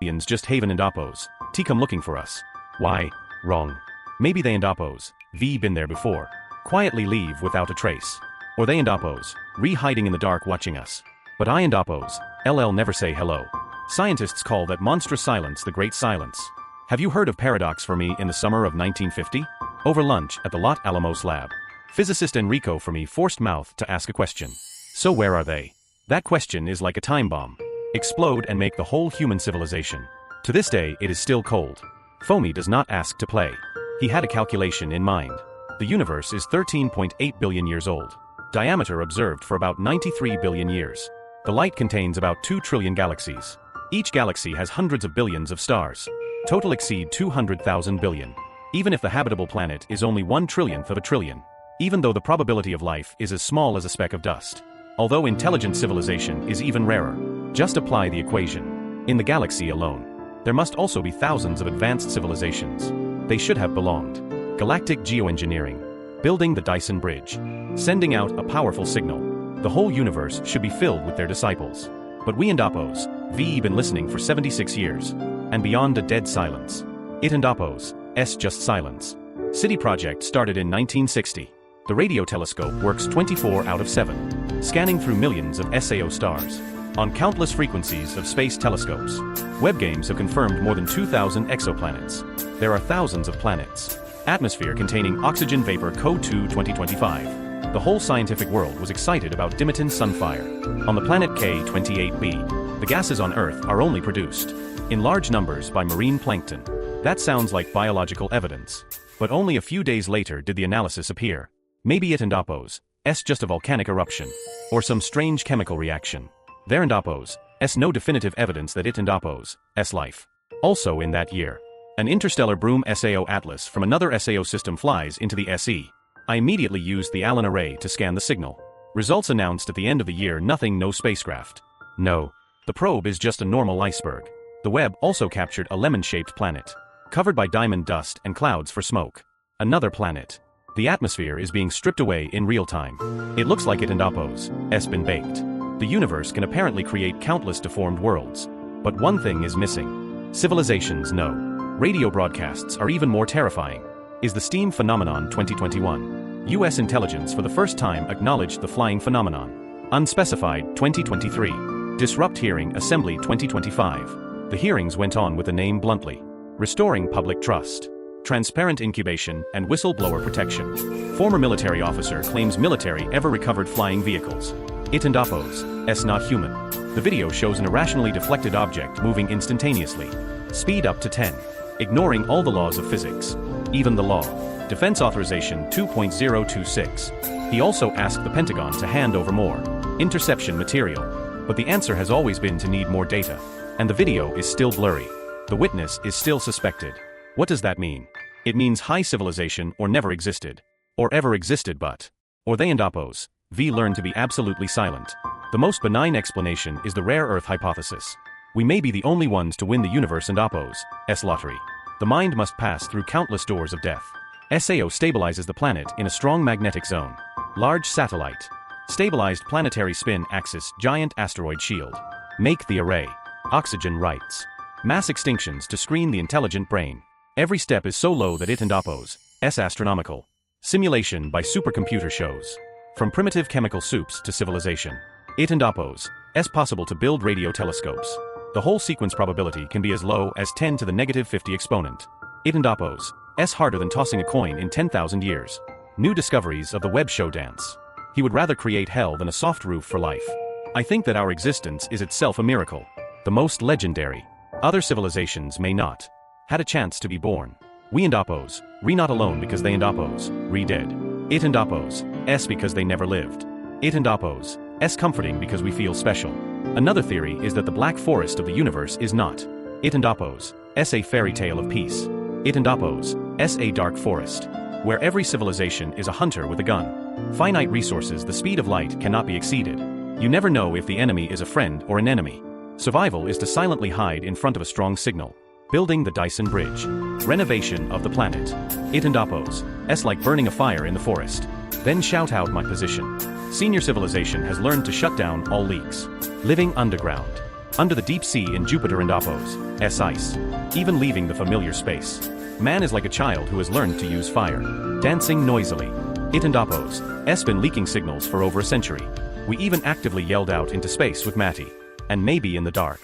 Aliens just Haven and Oppos. T come looking for us. Why? Wrong. Maybe they and Oppos, V been there before. Quietly leave without a trace. Or they and Oppos, hiding in the dark watching us. But I and Oppos, LL never say hello. Scientists call that monstrous silence the Great Silence. Have you heard of Paradox Fermi in the summer of 1950? Over lunch at the Los Alamos lab, physicist Enrico Fermi forced mouth to ask a question. So where are they? That question is like a time bomb. Explode and make the whole human civilization. To this day it is still cold. Fermi does not ask to play. He had a calculation in mind. The universe is 13.8 billion years old. Diameter observed for about 93 billion years. The light contains about 2 trillion galaxies. Each galaxy has hundreds of billions of stars. Total exceed 200,000 billion. Even if the habitable planet is only 1/trillionth of a trillion. Even though the probability of life is as small as a speck of dust. Although intelligent civilization is even rarer. Just apply the equation. In the galaxy alone, there must also be thousands of advanced civilizations. They should have belonged. Galactic geoengineering. Building the Dyson Bridge. Sending out a powerful signal. The whole universe should be filled with their disciples. But we and Oppos, V been listening for 76 years. And beyond a dead silence. It and Oppos, S just silence. City project started in 1960. The radio telescope works 24 out of 7. Scanning through millions of SAO stars. On countless frequencies of space telescopes. Web games have confirmed more than 2,000 exoplanets. There are thousands of planets. Atmosphere containing oxygen vapor Code 2 2025. The whole scientific world was excited about Dimitin Sunfire. On the planet K28b, the gases on Earth are only produced in large numbers by marine plankton. That sounds like biological evidence. But only a few days later did the analysis appear. Maybe it and Oppos, S just a volcanic eruption. Or some strange chemical reaction. There and Oppos, S no definitive evidence that it and Oppos, S life. Also in that year, an interstellar Broom SAO atlas from another SAO system flies into the SE. I immediately used the Allen array to scan the signal. Results announced at the end of the year nothing no spacecraft. No. The probe is just a normal iceberg. The Webb also captured a lemon-shaped planet. Covered by diamond dust and clouds for smoke. Another planet. The atmosphere is being stripped away in real time. It looks like it and Oppos, S been baked. The universe can apparently create countless deformed worlds. But one thing is missing. Civilizations no. Radio broadcasts are even more terrifying. Is the STEAM phenomenon 2021. U.S. intelligence for the first time acknowledged the flying phenomenon. Unspecified 2023. Disrupt hearing assembly 2025. The hearings went on with the name bluntly. Restoring public trust. Transparent incubation and whistleblower protection. Former military officer claims military ever recovered flying vehicles. It and Oppos, S not human. The video shows an irrationally deflected object moving instantaneously. Speed up to 10. Ignoring all the laws of physics. Even the law. Defense Authorization 2.026. He also asked the Pentagon to hand over more interception material. But the answer has always been to need more data. And the video is still blurry. The witness is still suspected. What does that mean? It means high civilization or never existed. Or ever existed but. Or they and Oppos, V learned to be absolutely silent. The most benign explanation is the rare Earth hypothesis. We may be the only ones to win the universe and Oppos, S lottery. The mind must pass through countless doors of death. SAO stabilizes the planet in a strong magnetic zone. Large satellite. Stabilized planetary spin axis giant asteroid shield. Make the array. Oxygen rights. Mass extinctions to screen the intelligent brain. Every step is so low that it and Oppos, S astronomical. Simulation by supercomputer shows. From primitive chemical soups to civilization. It and Oppos, S possible to build radio telescopes. The whole sequence probability can be as low as 10 to the negative 50 exponent. It and Oppos, S harder than tossing a coin in 10,000 years. New discoveries of the Webb show dance. He would rather create hell than a soft roof for life. I think that our existence is itself a miracle. The most legendary. Other civilizations may not. Had a chance to be born. We and Oppos, not alone because they and Oppos, dead. It and Oppos, S because they never lived. It and Oppos, S comforting because we feel special. Another theory is that the black forest of the universe is not. It and Oppos, S a fairy tale of peace. It and Oppos, S a dark forest. Where every civilization is a hunter with a gun. Finite resources, the speed of light cannot be exceeded. You never know if the enemy is a friend or an enemy. Survival is to silently hide in front of a strong signal. Building the Dyson Bridge. Renovation of the planet. It and Oppos, S like burning a fire in the forest. Then shout out my position. Senior civilization has learned to shut down all leaks. Living underground. Under the deep sea in Jupiter and Apo's ice. Even leaving the familiar space. Man is like a child who has learned to use fire. Dancing noisily. It and Apo's been leaking signals for over a century. We even actively yelled out into space with Matty. And maybe in the dark.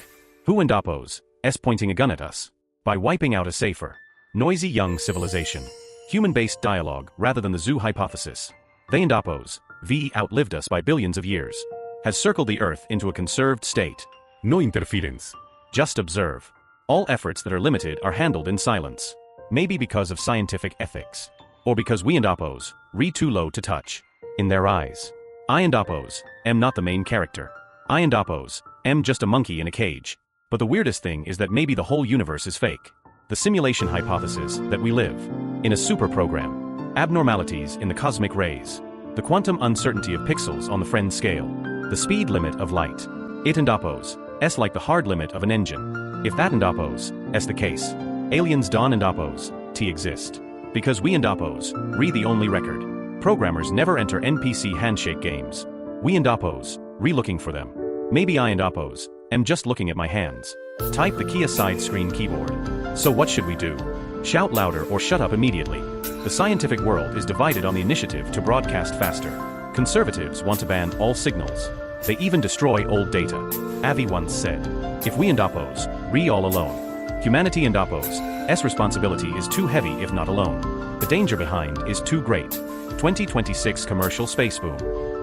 Who and Apo's pointing a gun at us. By wiping out a safer, noisy young civilization. Human-based dialogue rather than the zoo hypothesis. They and Apo's outlived us by billions of years. Has circled the Earth into a conserved state. No interference. Just observe. All efforts that are limited are handled in silence. Maybe because of scientific ethics. Or because we and Apo's too low to touch. In their eyes. I and Apo's not the main character. I and Apo's just a monkey in a cage. But the weirdest thing is that maybe the whole universe is fake. The simulation hypothesis that we live in a super program. Abnormalities in the cosmic rays. The quantum uncertainty of pixels on the Friend scale. The speed limit of light. It and Apo's like the hard limit of an engine. If that and Apo's the case. Aliens Dawn and Apo's exist. Because we and Apo's the only record. Programmers never enter NPC handshake games. We and Apo's looking for them. Maybe I and Apo's just looking at my hands. Type the key side screen keyboard. So what should we do? Shout louder or shut up immediately. The scientific world is divided on the initiative to broadcast faster. Conservatives want to ban all signals. They even destroy old data. Avi once said, if we and Apo's all alone. Humanity and Apo's responsibility is too heavy if not alone. The danger behind is too great. 2026 commercial space boom.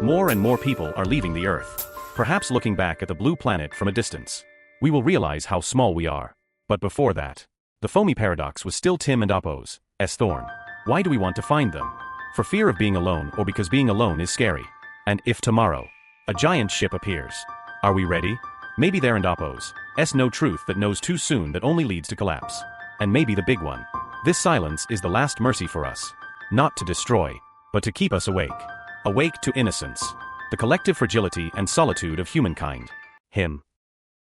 More and more people are leaving the Earth. Perhaps looking back at the blue planet from a distance. We will realize how small we are. But before that, the Fermi Paradox was still Tim and Apo's thorn. Why do we want to find them? For fear of being alone or because being alone is scary? And if tomorrow, a giant ship appears, are we ready? Maybe there and Apo's no truth that knows too soon that only leads to collapse. And maybe the big one. This silence is the last mercy for us. Not to destroy, but to keep us awake. Awake to innocence. The collective fragility and solitude of humankind. Him.